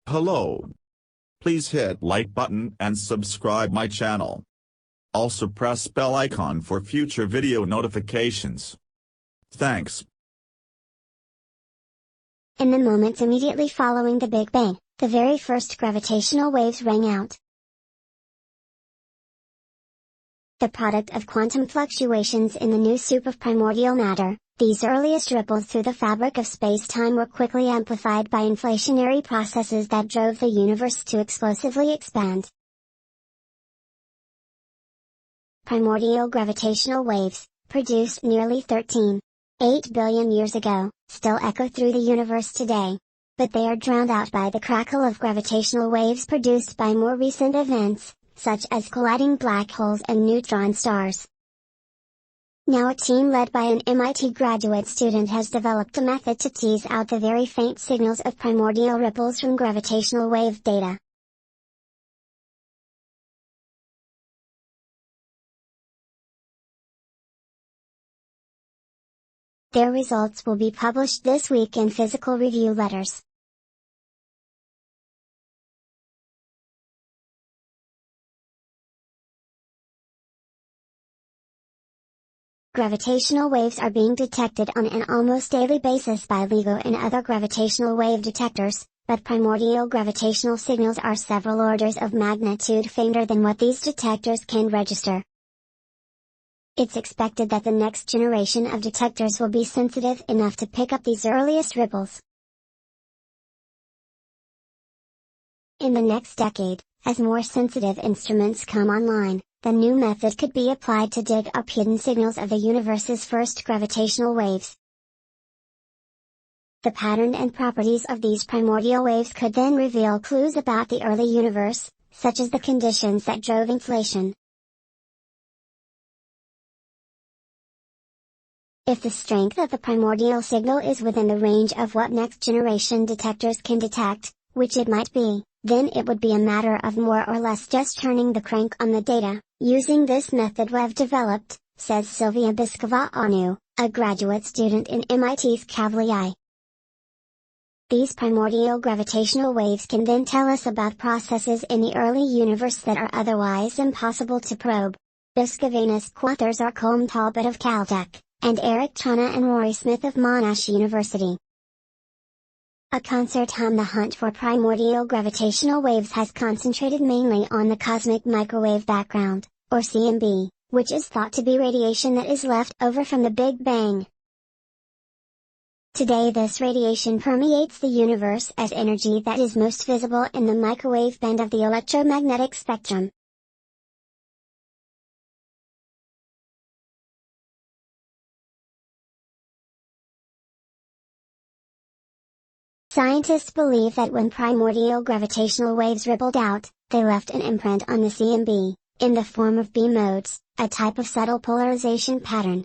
Hello. Please hit like button and subscribe my channel. Also press bell icon for future video notifications. Thanks. In the moments immediately following the Big Bang, the very first gravitational waves rang out. The product of quantum fluctuations in the new soup of primordial matter, these earliest ripples through the fabric of space-time were quickly amplified by inflationary processes that drove the universe to explosively expand. Primordial gravitational waves, produced nearly 13.8 billion years ago, still echo through the universe today. But they are drowned out by the crackle of gravitational waves produced by more recent events, such as colliding black holes and neutron stars. Now a team led by an MIT graduate student has developed a method to tease out the very faint signals of primordial ripples from gravitational wave data. Their results will be published this week in Physical Review Letters. Gravitational waves are being detected on an almost daily basis by LIGO and other gravitational wave detectors, but primordial gravitational signals are several orders of magnitude fainter than what these detectors can register. It's expected that the next generation of detectors will be sensitive enough to pick up these earliest ripples. In the next decade, as more sensitive instruments come online, the new method could be applied to dig up hidden signals of the universe's first gravitational waves. The pattern and properties of these primordial waves could then reveal clues about the early universe, such as the conditions that drove inflation. If the strength of the primordial signal is within the range of what next-generation detectors can detect, which it might be, then it would be a matter of more or less just turning the crank on the data, using this method we've developed, says Sylvia Biskova-Anu, a graduate student in MIT's Kavli. These primordial gravitational waves can then tell us about processes in the early universe that are otherwise impossible to probe. Biskovana's co-authors are Colm Talbot of Caltech, and Eric Chana and Rory Smith of Monash University. A concert on the hunt for primordial gravitational waves has concentrated mainly on the cosmic microwave background, or CMB, which is thought to be radiation that is left over from the Big Bang. Today this radiation permeates the universe as energy that is most visible in the microwave band of the electromagnetic spectrum. Scientists believe that when primordial gravitational waves rippled out, they left an imprint on the CMB, in the form of beam modes, a type of subtle polarization pattern.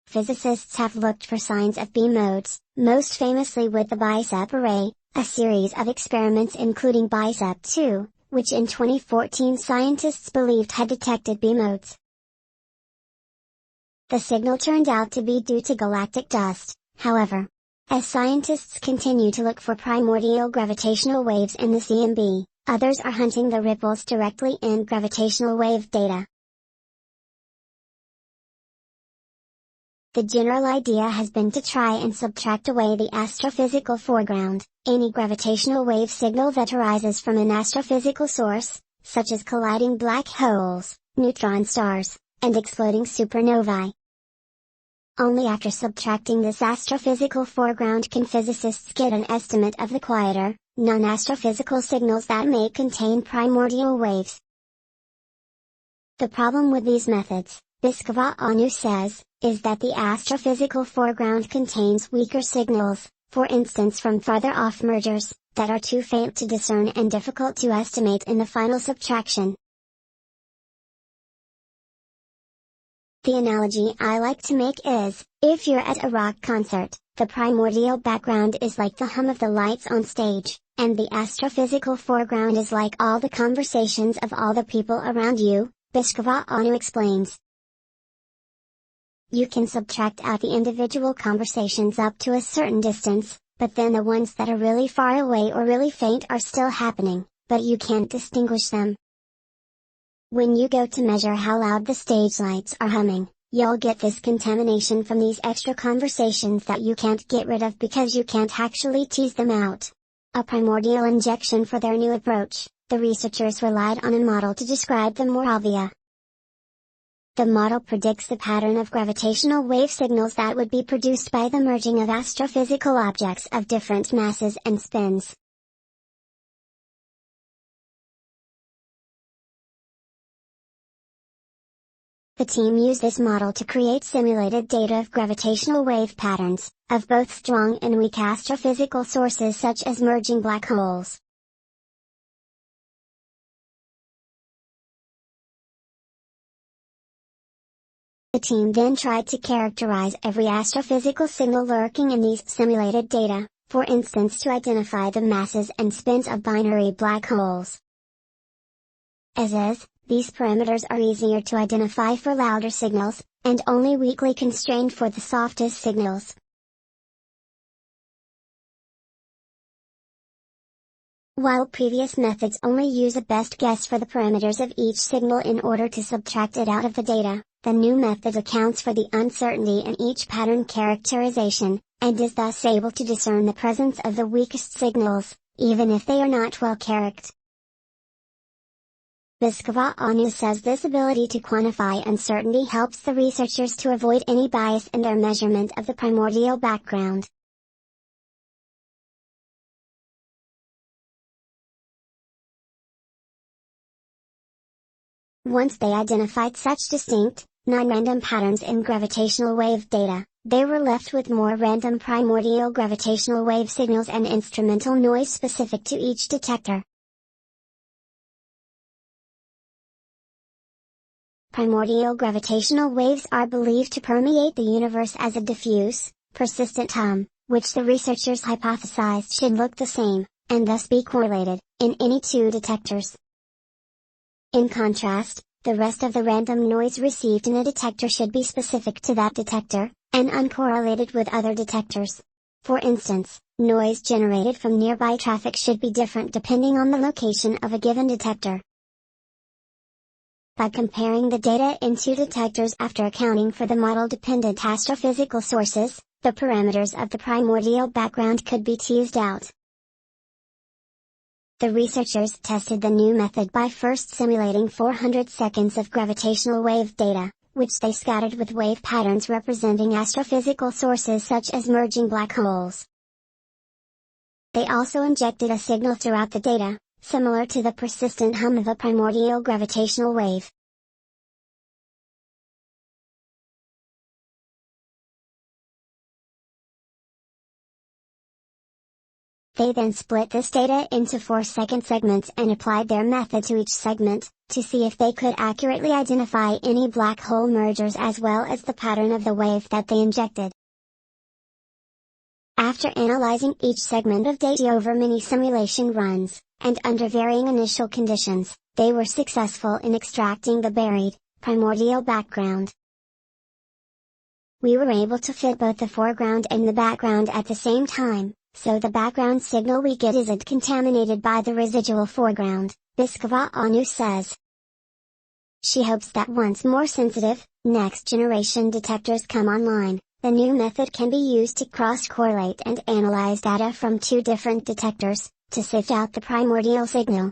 Physicists have looked for signs of beam modes, most famously with the BICEP array, a series of experiments including BICEP 2, which in 2014 scientists believed had detected beam modes. The signal turned out to be due to galactic dust, however. As scientists continue to look for primordial gravitational waves in the CMB, others are hunting the ripples directly in gravitational wave data. The general idea has been to try and subtract away the astrophysical foreground, any gravitational wave signal that arises from an astrophysical source, such as colliding black holes, neutron stars, and exploding supernovae. Only after subtracting this astrophysical foreground can physicists get an estimate of the quieter, non-astrophysical signals that may contain primordial waves. The problem with these methods, Biskova-Anu says, is that the astrophysical foreground contains weaker signals, for instance from farther off mergers, that are too faint to discern and difficult to estimate in the final subtraction. The analogy I like to make is, if you're at a rock concert, the primordial background is like the hum of the lights on stage, and the astrophysical foreground is like all the conversations of all the people around you, Biskova-Anu explains. You can subtract out the individual conversations up to a certain distance, but then the ones that are really far away or really faint are still happening, but you can't distinguish them. When you go to measure how loud the stage lights are humming, you'll get this contamination from these extra conversations that you can't get rid of because you can't actually tease them out. A primordial injection for their new approach, the researchers relied on a model to describe the more obvious. The model predicts the pattern of gravitational wave signals that would be produced by the merging of astrophysical objects of different masses and spins. The team used this model to create simulated data of gravitational wave patterns, of both strong and weak astrophysical sources such as merging black holes. The team then tried to characterize every astrophysical signal lurking in these simulated data, for instance to identify the masses and spins of binary black holes. As is, these parameters are easier to identify for louder signals, and only weakly constrained for the softest signals. While previous methods only use a best guess for the parameters of each signal in order to subtract it out of the data, the new method accounts for the uncertainty in each pattern characterization, and is thus able to discern the presence of the weakest signals, even if they are not well characterized. Biscava says this ability to quantify uncertainty helps the researchers to avoid any bias in their measurement of the primordial background. Once they identified such distinct, non-random patterns in gravitational wave data, they were left with more random primordial gravitational wave signals and instrumental noise specific to each detector. Primordial gravitational waves are believed to permeate the universe as a diffuse, persistent hum, which the researchers hypothesized should look the same, and thus be correlated, in any two detectors. In contrast, the rest of the random noise received in a detector should be specific to that detector, and uncorrelated with other detectors. For instance, noise generated from nearby traffic should be different depending on the location of a given detector. By comparing the data in two detectors after accounting for the model-dependent astrophysical sources, the parameters of the primordial background could be teased out. The researchers tested the new method by first simulating 400 seconds of gravitational wave data, which they scattered with wave patterns representing astrophysical sources such as merging black holes. They also injected a signal throughout the data, similar to the persistent hum of a primordial gravitational wave. They then split this data into 4-second segments and applied their method to each segment, to see if they could accurately identify any black hole mergers as well as the pattern of the wave that they injected. After analyzing each segment of data over many simulation runs, and under varying initial conditions, they were successful in extracting the buried, primordial background. We were able to fit both the foreground and the background at the same time, so the background signal we get isn't contaminated by the residual foreground, Biscava says. She hopes that once more sensitive, next-generation detectors come online, the new method can be used to cross-correlate and analyze data from two different detectors, to sift out the primordial signal.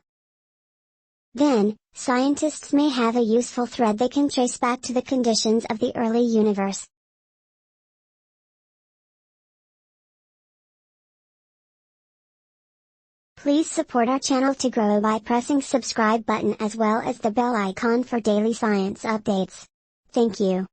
Then, scientists may have a useful thread they can trace back to the conditions of the early universe. Please support our channel to grow by pressing subscribe button as well as the bell icon for daily science updates. Thank you.